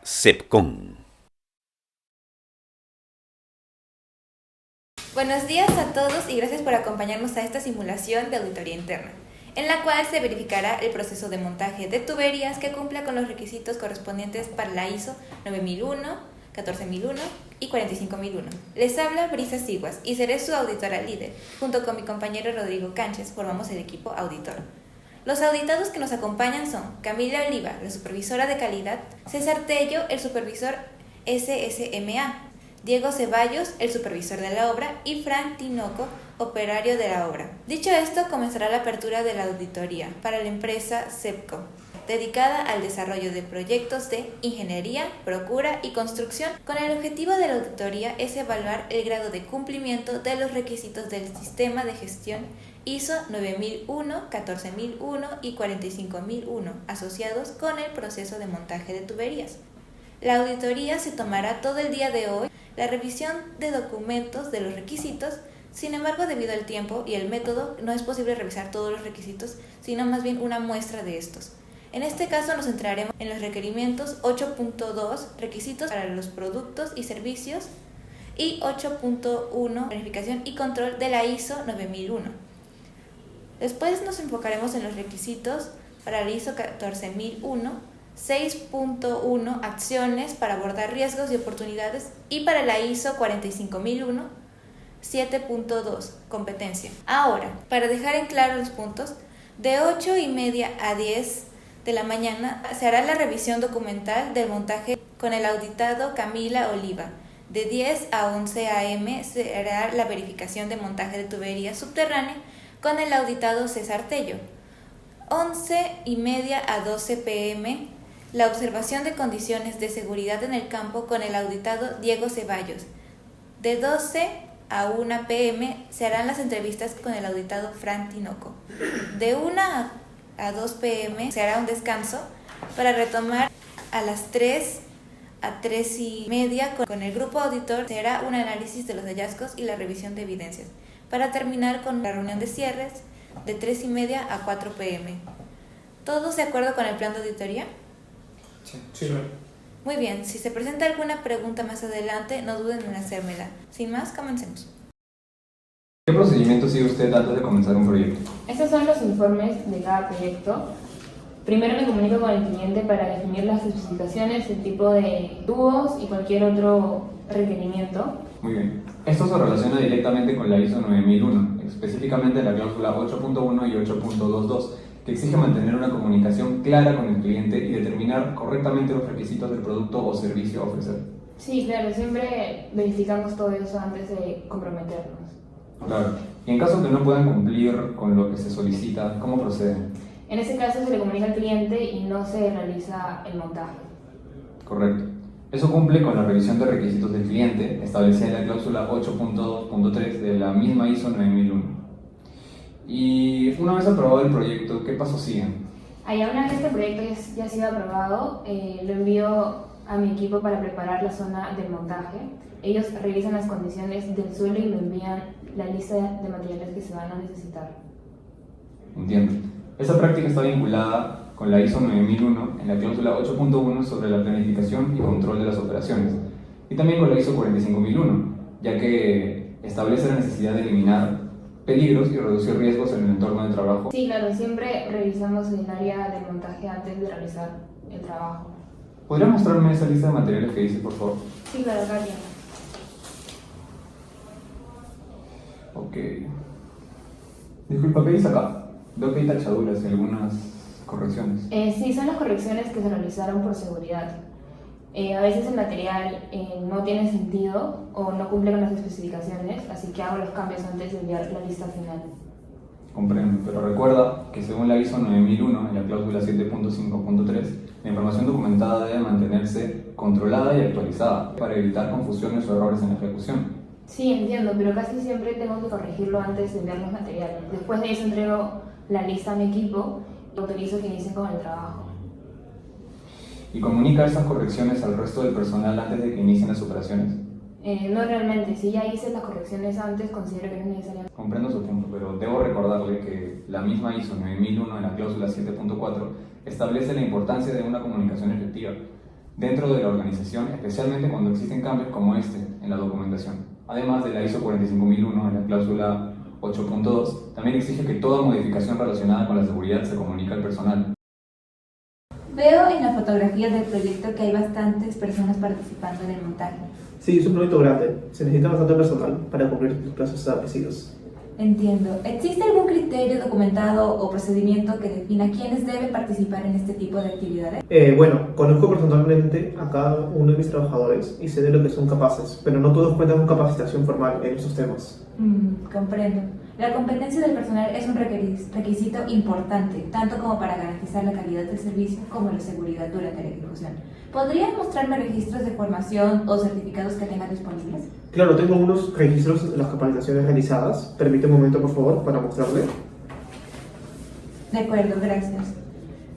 CEPCON. Buenos días a todos y gracias por acompañarnos a esta simulación de auditoría interna, en la cual se verificará el proceso de montaje de tuberías que cumpla con los requisitos correspondientes para la ISO 9001, 14001 y 45001. Les habla Brisa Siguas y seré su auditora líder. Junto con mi compañero Rodrigo Canches formamos el equipo auditor. Los auditados que nos acompañan son Camila Oliva, la supervisora de calidad, César Tello, el supervisor SSMA, Diego Ceballos, el supervisor de la obra, y Fran Tinoco, operario de la obra. Dicho esto, comenzará la apertura de la auditoría para la empresa CEPCO, dedicada al desarrollo de proyectos de ingeniería, procura y construcción. Con el objetivo de la auditoría es evaluar el grado de cumplimiento de los requisitos del sistema de gestión ISO 9001, 14001 y 45001 asociados con el proceso de montaje de tuberías. La auditoría se tomará todo el día de hoy, la revisión de documentos de los requisitos. Sin embargo, debido al tiempo y el método, no es posible revisar todos los requisitos, sino más bien una muestra de estos. En este caso nos centraremos en los requerimientos 8.2, requisitos para los productos y servicios, y 8.1, verificación y control de la ISO 9001. Después nos enfocaremos en los requisitos para la ISO 14001, 6.1, acciones para abordar riesgos y oportunidades, y para la ISO 45001, 7.2, competencia. Ahora, para dejar en claro los puntos, de 8:30 a 10 de la mañana se hará la revisión documental del montaje con el auditado Camila Oliva. De 10 a 11 a.m. se hará la verificación de montaje de tubería subterránea con el auditado César Tello. 11:30 a 12 p.m. la observación de condiciones de seguridad en el campo con el auditado Diego Ceballos. De 12 a 1 p.m. se harán las entrevistas con el auditado Fran Tinoco. De 1 a 2 p.m. se hará un descanso para retomar a las 3 a 3:30 con el grupo auditor. Se hará un análisis de los hallazgos y la revisión de evidencias, para terminar con la reunión de cierres de 3:30 a 4 p.m. ¿Todos de acuerdo con el plan de auditoría? Sí. Muy bien, si se presenta alguna pregunta más adelante, no duden en hacérmela. Sin más, comencemos. ¿Qué procedimiento sigue usted antes de comenzar un proyecto? Estos son los informes de cada proyecto. Primero me comunico con el cliente para definir las especificaciones, el tipo de tubos y cualquier otro requerimiento. Muy bien. Esto se relaciona directamente con la ISO 9001, específicamente la cláusula 8.1 y 8.22, que exige mantener una comunicación clara con el cliente y determinar correctamente los requisitos del producto o servicio a ofrecer. Sí, claro, siempre verificamos todo eso antes de comprometernos. Claro. Y en caso que no puedan cumplir con lo que se solicita, ¿cómo proceden? En ese caso se le comunica al cliente y no se realiza el montaje. Correcto. Eso cumple con la revisión de requisitos del cliente, establecida en la cláusula 8.2.3 de la misma ISO 9001. Y una vez aprobado el proyecto, ¿qué pasos siguen? Allá una vez que el proyecto ya ha sido aprobado, lo envío a mi equipo para preparar la zona del montaje. Ellos revisan las condiciones del suelo y me envían la lista de materiales que se van a necesitar. Entiendo. Esta práctica está vinculada con la ISO 9001 en la cláusula 8.1 sobre la planificación y control de las operaciones, y también con la ISO 45001, ya que establece la necesidad de eliminar peligros y reducir riesgos en el entorno de trabajo. Sí, claro, siempre revisamos el área del montaje antes de realizar el trabajo. ¿Podría mostrarme esa lista de materiales que dice, por favor? Sí, claro, acá tiene. Ok. Disculpa, ¿qué dice acá? Veo que hay tachaduras y algunas correcciones. Sí, son las correcciones que se realizaron por seguridad. A veces el material no tiene sentido o no cumple con las especificaciones, así que hago los cambios antes de enviar la lista final. Comprendo, pero recuerda que según la ISO 9001, en la cláusula 7.5.3, la información documentada debe mantenerse controlada y actualizada para evitar confusiones o errores en la ejecución. Sí, entiendo, pero casi siempre tengo que corregirlo antes de enviar los materiales. Después de eso entrego la lista a mi equipo y autorizo que inicien con el trabajo. ¿Y comunica esas correcciones al resto del personal antes de que inicien las operaciones? No realmente, si ya hice las correcciones antes, considero que no es necesario. Comprendo su punto, pero debo recordarle que la misma ISO 9001 en la cláusula 7.4 establece la importancia de una comunicación efectiva. dentro de la organización, especialmente cuando existen cambios como este en la documentación. Además de la ISO 45001 en la cláusula 8.2, también exige que toda modificación relacionada con la seguridad se comunique al personal. Veo en la fotografía del proyecto que hay bastantes personas participando en el montaje. Sí, es un proyecto grande. Se necesita bastante personal para cumplir los plazos establecidos. Entiendo. ¿Existe algún criterio documentado o procedimiento que defina quiénes deben participar en este tipo de actividades? Bueno, conozco personalmente a cada uno de mis trabajadores y sé de lo que son capaces, pero no todos cuentan con capacitación formal en esos temas. Comprendo. La competencia del personal es un requisito importante, tanto como para garantizar la calidad del servicio como la seguridad durante la ejecución. ¿Podrían mostrarme registros de formación o certificados que tengan disponibles? Claro, tengo unos registros de las capacitaciones realizadas. Permite un momento, por favor, para mostrarle. De acuerdo, gracias.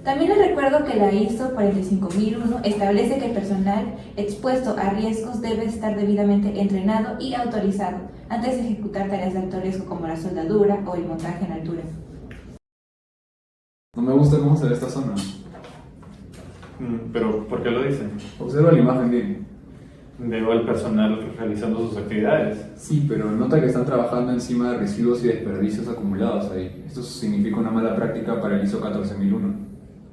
También les recuerdo que la ISO 45001 establece que el personal expuesto a riesgos debe estar debidamente entrenado y autorizado antes de ejecutar tareas de alto riesgo como la soldadura o el montaje en altura. No me gusta cómo se ve esta zona. ¿Pero por qué lo dicen? Observa la imagen bien. Veo al personal realizando sus actividades. Sí, pero nota que están trabajando encima de residuos y desperdicios acumulados ahí. Esto significa una mala práctica para el ISO 14001.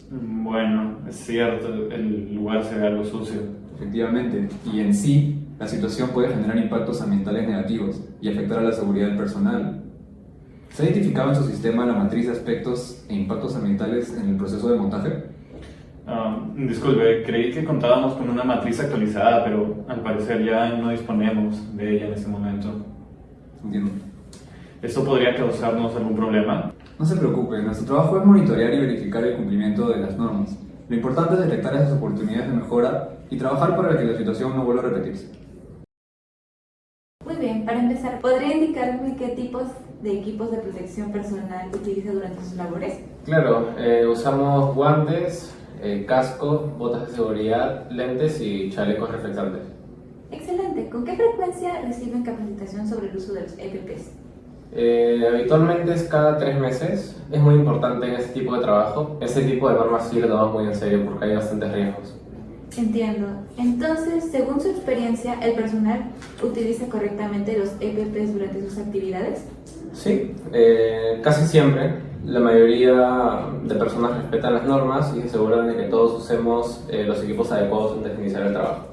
Bueno, es cierto, el lugar se ve algo sucio. Efectivamente, y en sí, la situación puede generar impactos ambientales negativos y afectar a la seguridad del personal. ¿Se ha identificado en su sistema la matriz de aspectos e impactos ambientales en el proceso de montaje? Disculpe, creí que contábamos con una matriz actualizada, pero al parecer ya no disponemos de ella en este momento. Entiendo. ¿Esto podría causarnos algún problema? No se preocupe, nuestro trabajo es monitorear y verificar el cumplimiento de las normas. Lo importante es detectar esas oportunidades de mejora y trabajar para que la situación no vuelva a repetirse. Muy bien, para empezar, ¿podría indicarme qué tipos de equipos de protección personal utiliza durante sus labores? Claro, usamos guantes, casco, botas de seguridad, lentes y chalecos reflectantes. Excelente. ¿Con qué frecuencia reciben capacitación sobre el uso de los EPPs? Habitualmente es cada 3 meses. Es muy importante en este tipo de trabajo. Ese tipo de normas sí lo tomamos muy en serio porque hay bastantes riesgos. Entiendo. Entonces, según su experiencia, ¿el personal utiliza correctamente los EPPs durante sus actividades? Sí, casi siempre. La mayoría de personas respetan las normas y se aseguran de que todos usemos los equipos adecuados antes de iniciar el trabajo.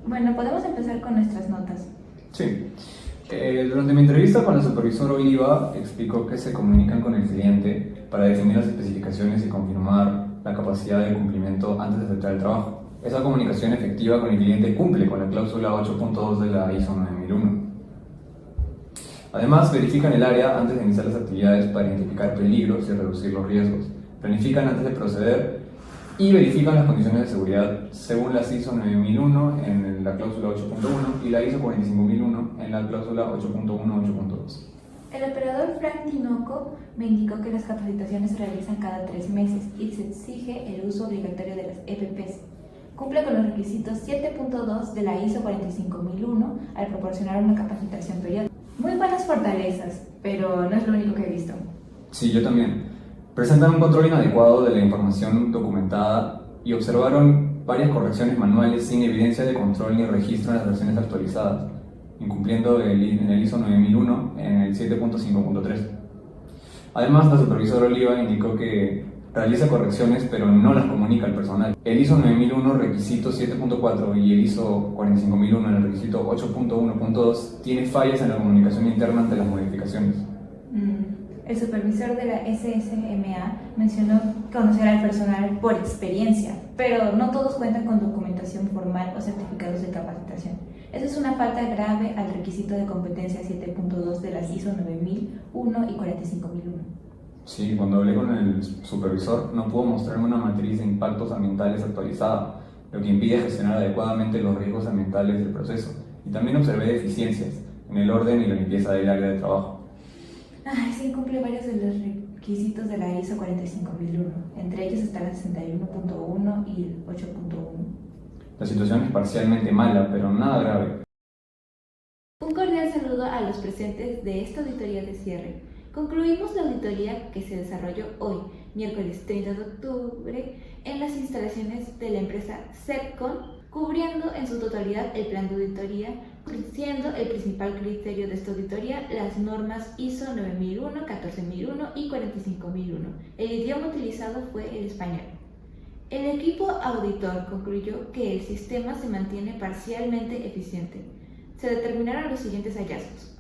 Bueno, podemos empezar con nuestras notas. Sí. Durante mi entrevista con el supervisor Oliva, explicó que se comunican con el cliente para definir las especificaciones y confirmar la capacidad de cumplimiento antes de aceptar el trabajo. Esa comunicación efectiva con el cliente cumple con la cláusula 8.2 de la ISO 9001. Además, verifican el área antes de iniciar las actividades para identificar peligros y reducir los riesgos. Planifican antes de proceder y verifican las condiciones de seguridad según la ISO 9001 en la cláusula 8.1 y la ISO 45001 en la cláusula 8.1-8.2. El operador Frank Tinoco me indicó que las capacitaciones se realizan cada 3 meses y se exige el uso obligatorio de las EPPs. Cumple con los requisitos 7.2 de la ISO 45001 al proporcionar una capacitación periódica. Muy buenas fortalezas, pero no es lo único que he visto. Sí, yo también. Presentan un control inadecuado de la información documentada y observaron varias correcciones manuales sin evidencia de control ni registro en las versiones actualizadas, incumpliendo en el ISO 9001 en el 7.5.3. Además, la supervisora Oliva indicó que realiza correcciones pero no las comunica al personal. El ISO 9001 requisito 7.4 y el ISO 45001 en el requisito 8.1.2 tiene fallas en la comunicación interna ante las modificaciones. El supervisor de la SSMA mencionó conocer al personal por experiencia, pero no todos cuentan con documentación formal o certificados de capacitación. Eso es una falta grave al requisito de competencia 7.2 de las ISO 9001 y 45001. Sí, cuando hablé con el supervisor no pudo mostrarme una matriz de impactos ambientales actualizada, lo que impide gestionar adecuadamente los riesgos ambientales del proceso. Y también observé deficiencias en el orden y la limpieza del área de trabajo. Sí, incumple varios de los requisitos de la ISO 45001. Entre ellos está la 61.1 y el 8.1. La situación es parcialmente mala, pero nada grave. Un cordial saludo a los presentes de esta auditoría de cierre. Concluimos la auditoría que se desarrolló hoy, miércoles 30 de octubre, en en las instalaciones de la empresa Sepcon, cubriendo en su totalidad el plan de auditoría, siendo el principal criterio de esta auditoría las normas ISO 9001, 14001 y 45001. El idioma utilizado fue el español. El equipo auditor concluyó que el sistema se mantiene parcialmente eficiente. Se determinaron los siguientes hallazgos.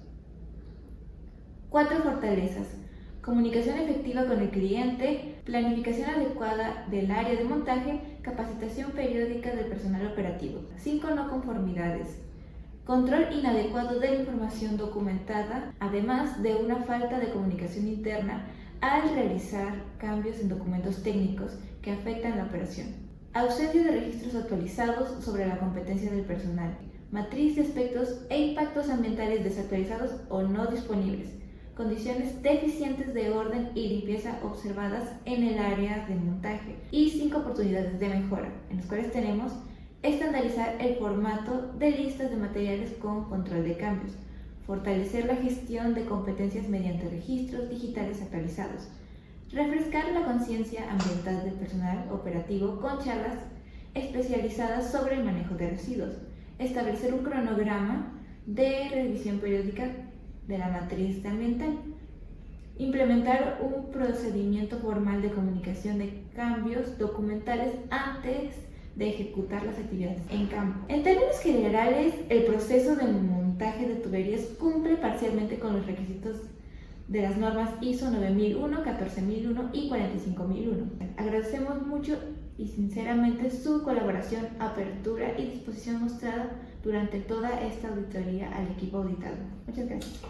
4 fortalezas: comunicación efectiva con el cliente, planificación adecuada del área de montaje, capacitación periódica del personal operativo. 5 no conformidades: control inadecuado de la información documentada, además de una falta de comunicación interna al realizar cambios en documentos técnicos que afectan la operación. Ausencia de registros actualizados sobre la competencia del personal. Matriz de aspectos e impactos ambientales desactualizados o no disponibles. Condiciones deficientes de orden y limpieza observadas en el área de montaje. Y 5 oportunidades de mejora, en las cuales tenemos estandarizar el formato de listas de materiales con control de cambios, fortalecer la gestión de competencias mediante registros digitales actualizados, refrescar la conciencia ambiental del personal operativo con charlas especializadas sobre el manejo de residuos, establecer un cronograma de revisión periódica de la matriz ambiental, implementar un procedimiento formal de comunicación de cambios documentales antes de ejecutar las actividades en campo. En términos generales, el proceso de montaje de tuberías cumple parcialmente con los requisitos de las normas ISO 9001, 14001 y 45001. Agradecemos mucho y sinceramente su colaboración, apertura y disposición mostrada durante toda esta auditoría al equipo auditado. Muchas gracias.